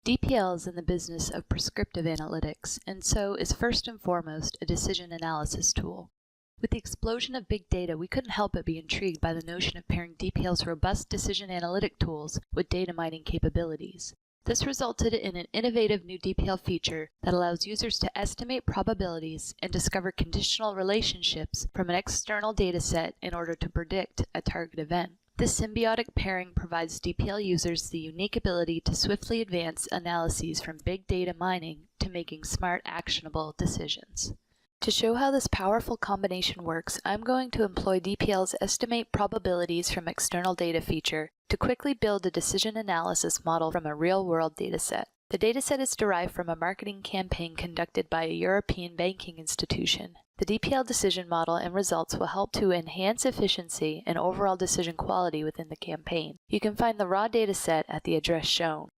DPL is in the business of prescriptive analytics, and so is first and foremost a decision analysis tool. With the explosion of big data, we couldn't help but be intrigued by the notion of pairing DPL's robust decision analytic tools with data mining capabilities. This resulted in an innovative new DPL feature that allows users to estimate probabilities and discover conditional relationships from an external dataset in order to predict a target event. This symbiotic pairing provides DPL users the unique ability to swiftly advance analyses from big data mining to making smart, actionable decisions. To show how this powerful combination works, I'm going to employ DPL's Estimate Probabilities from External Data feature to quickly build a decision analysis model from a real-world dataset. The dataset is derived from a marketing campaign conducted by a European banking institution. The DPL decision model and results will help to enhance efficiency and overall decision quality within the campaign. You can find the raw dataset at the address shown.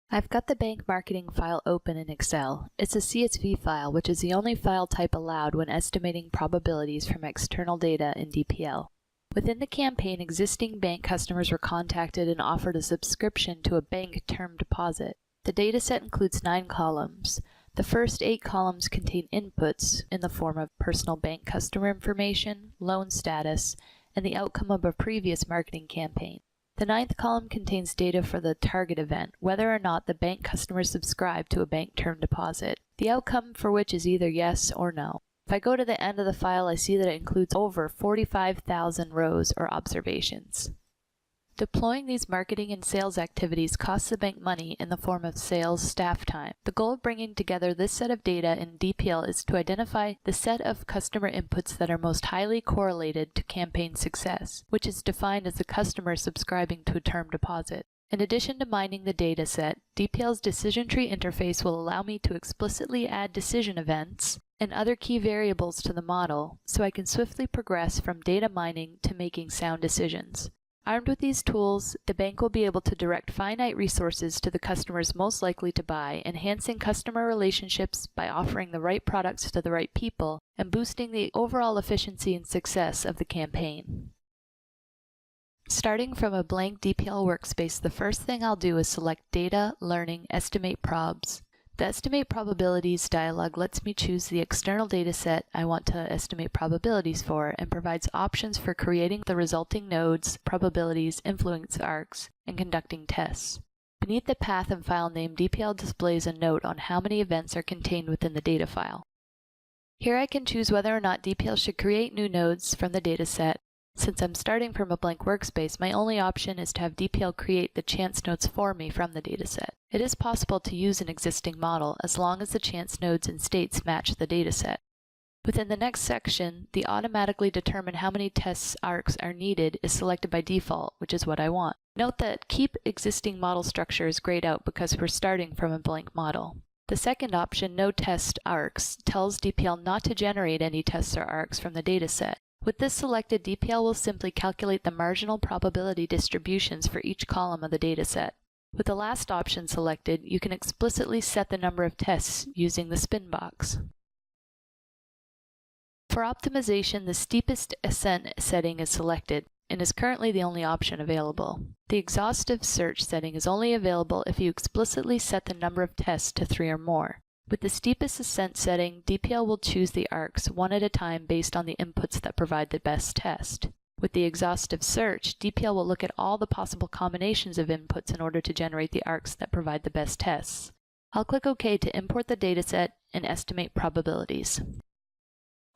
I've got the bank marketing file open in Excel. It's a CSV file, which is the only file type allowed when estimating probabilities from external data in DPL. Within the campaign, existing bank customers were contacted and offered a subscription to a bank term deposit. The dataset includes 9 columns. The first 8 columns contain inputs in the form of personal bank customer information, loan status, and the outcome of a previous marketing campaign. The 9th column contains data for the target event, whether or not the bank customer subscribed to a bank term deposit, the outcome for which is either yes or no. If I go to the end of the file, I see that it includes over 45,000 rows or observations. Deploying these marketing and sales activities costs the bank money in the form of sales staff time. The goal of bringing together this set of data in DPL is to identify the set of customer inputs that are most highly correlated to campaign success, which is defined as the customer subscribing to a term deposit. In addition to mining the data set, DPL's decision tree interface will allow me to explicitly add decision events and other key variables to the model so I can swiftly progress from data mining to making sound decisions. Armed with these tools, the bank will be able to direct finite resources to the customers most likely to buy, enhancing customer relationships by offering the right products to the right people, and boosting the overall efficiency and success of the campaign. Starting from a blank DPL workspace, the first thing I'll do is select Data, Learning, Estimate Probs. The Estimate Probabilities dialog lets me choose the external dataset I want to estimate probabilities for and provides options for creating the resulting nodes, probabilities, influence arcs, and conducting tests. Beneath the path and file name, DPL displays a note on how many events are contained within the data file. Here I can choose whether or not DPL should create new nodes from the dataset. Since I'm starting from a blank workspace, my only option is to have DPL create the chance nodes for me from the dataset. It is possible to use an existing model as long as the chance nodes and states match the dataset. Within the next section, the automatically determine how many tests arcs are needed is selected by default, which is what I want. Note that Keep Existing Model Structure is grayed out because we're starting from a blank model. The second option, No Test Arcs, tells DPL not to generate any tests or arcs from the dataset. With this selected, DPL will simply calculate the marginal probability distributions for each column of the dataset. With the last option selected, you can explicitly set the number of tests using the spin box. For optimization, the steepest ascent setting is selected and is currently the only option available. The exhaustive search setting is only available if you explicitly set the number of tests to 3 or more. With the steepest ascent setting, DPL will choose the arcs one at a time based on the inputs that provide the best test. With the exhaustive search, DPL will look at all the possible combinations of inputs in order to generate the arcs that provide the best tests. I'll click OK to import the dataset and estimate probabilities.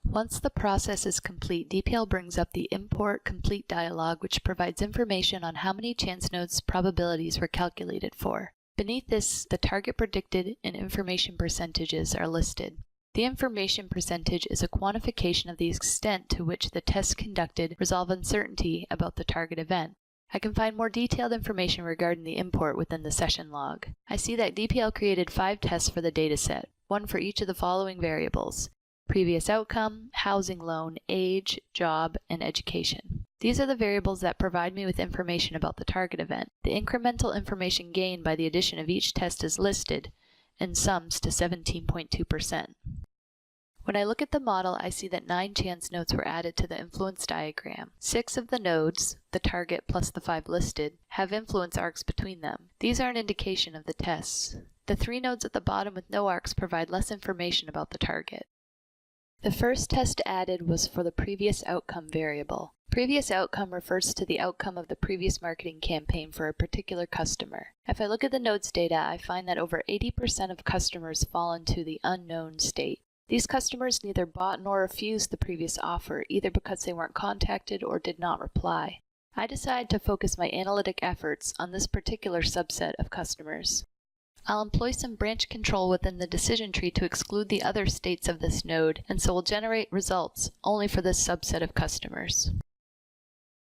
Once the process is complete, DPL brings up the Import Complete dialog, which provides information on how many chance nodes probabilities were calculated for. Beneath this, the target predicted and information percentages are listed. The information percentage is a quantification of the extent to which the tests conducted resolve uncertainty about the target event. I can find more detailed information regarding the import within the session log. I see that DPL created 5 tests for the dataset, one for each of the following variables: previous outcome, housing loan, age, job, and education. These are the variables that provide me with information about the target event. The incremental information gained by the addition of each test is listed and sums to 17.2%. When I look at the model, I see that 9 chance nodes were added to the influence diagram. 6 of the nodes, the target plus the 5 listed, have influence arcs between them. These are an indication of the tests. The 3 nodes at the bottom with no arcs provide less information about the target. The first test added was for the previous outcome variable. Previous outcome refers to the outcome of the previous marketing campaign for a particular customer. If I look at the nodes data, I find that over 80% of customers fall into the unknown state. These customers neither bought nor refused the previous offer, either because they weren't contacted or did not reply. I decided to focus my analytic efforts on this particular subset of customers. I'll employ some branch control within the decision tree to exclude the other states of this node, and so will generate results only for this subset of customers.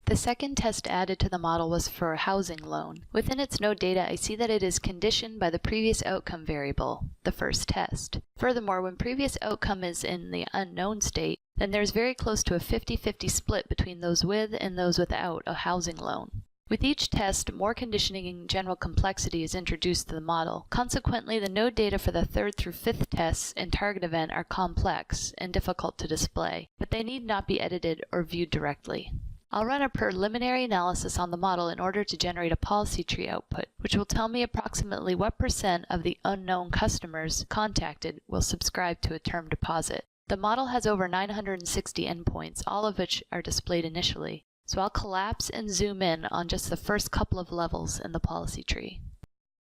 The second test added to the model was for a housing loan. Within its node data, I see that it is conditioned by the previous outcome variable, the first test. Furthermore, when previous outcome is in the unknown state, then there's very close to a 50-50 split between those with and those without a housing loan. With each test, more conditioning and general complexity is introduced to the model. Consequently, the node data for the 3rd through 5th tests and target event are complex and difficult to display, but they need not be edited or viewed directly. I'll run a preliminary analysis on the model in order to generate a policy tree output, which will tell me approximately what % of the unknown customers contacted will subscribe to a term deposit. The model has over 960 endpoints, all of which are displayed initially, so I'll collapse and zoom in on just the first couple of levels in the policy tree.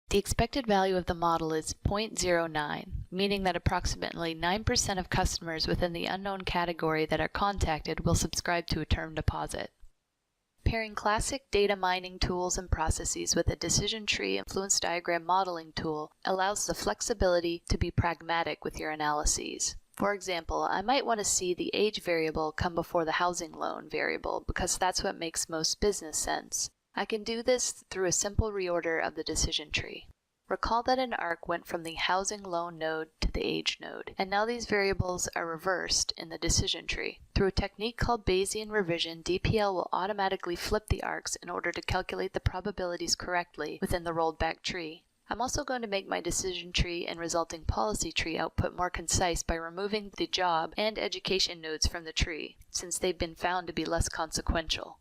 The expected value of the model is 0.09, meaning that approximately 9% of customers within the unknown category that are contacted will subscribe to a term deposit. Pairing classic data mining tools and processes with a decision tree influence diagram modeling tool allows the flexibility to be pragmatic with your analyses. For example, I might want to see the age variable come before the housing loan variable because that's what makes most business sense. I can do this through a simple reorder of the decision tree. Recall that an arc went from the housing loan node to the age node, and now these variables are reversed in the decision tree. Through a technique called Bayesian Revision, DPL will automatically flip the arcs in order to calculate the probabilities correctly within the rolled back tree. I'm also going to make my decision tree and resulting policy tree output more concise by removing the job and education nodes from the tree, since they've been found to be less consequential.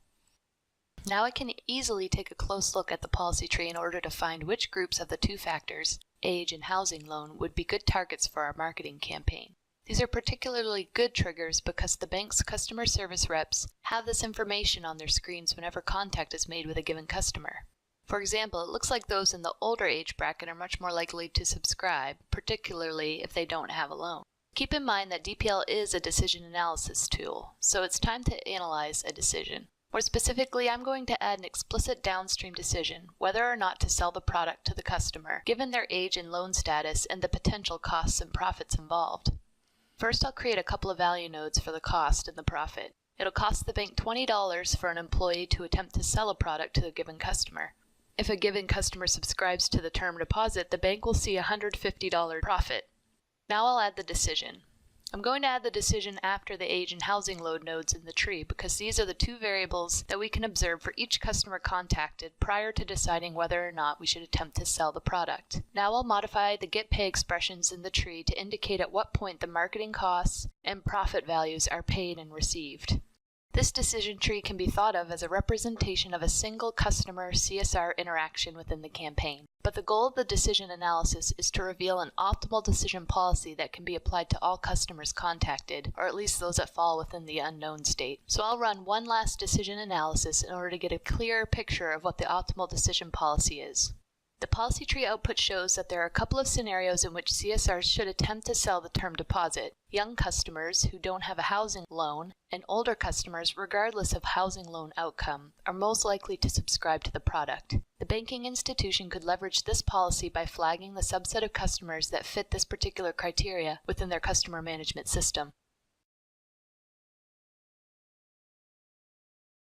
Now I can easily take a close look at the policy tree in order to find which groups of the 2 factors, age and housing loan, would be good targets for our marketing campaign. These are particularly good triggers because the bank's customer service reps have this information on their screens whenever contact is made with a given customer. For example, it looks like those in the older age bracket are much more likely to subscribe, particularly if they don't have a loan. Keep in mind that DPL is a decision analysis tool, so it's time to analyze a decision. More specifically, I'm going to add an explicit downstream decision, whether or not to sell the product to the customer, given their age and loan status and the potential costs and profits involved. First, I'll create a couple of value nodes for the cost and the profit. It'll cost the bank $20 for an employee to attempt to sell a product to a given customer. If a given customer subscribes to the term deposit, the bank will see a $150 profit. Now I'll add the decision. I'm going to add the decision after the age and housing load nodes in the tree because these are the 2 variables that we can observe for each customer contacted prior to deciding whether or not we should attempt to sell the product. Now I'll modify the getPay expressions in the tree to indicate at what point the marketing costs and profit values are paid and received. This decision tree can be thought of as a representation of a single customer CSR interaction within the campaign. But the goal of the decision analysis is to reveal an optimal decision policy that can be applied to all customers contacted, or at least those that fall within the unknown state. So I'll run one last decision analysis in order to get a clearer picture of what the optimal decision policy is. The policy tree output shows that there are a couple of scenarios in which CSRs should attempt to sell the term deposit. Young customers who don't have a housing loan and older customers, regardless of housing loan outcome, are most likely to subscribe to the product. The banking institution could leverage this policy by flagging the subset of customers that fit this particular criteria within their customer management system.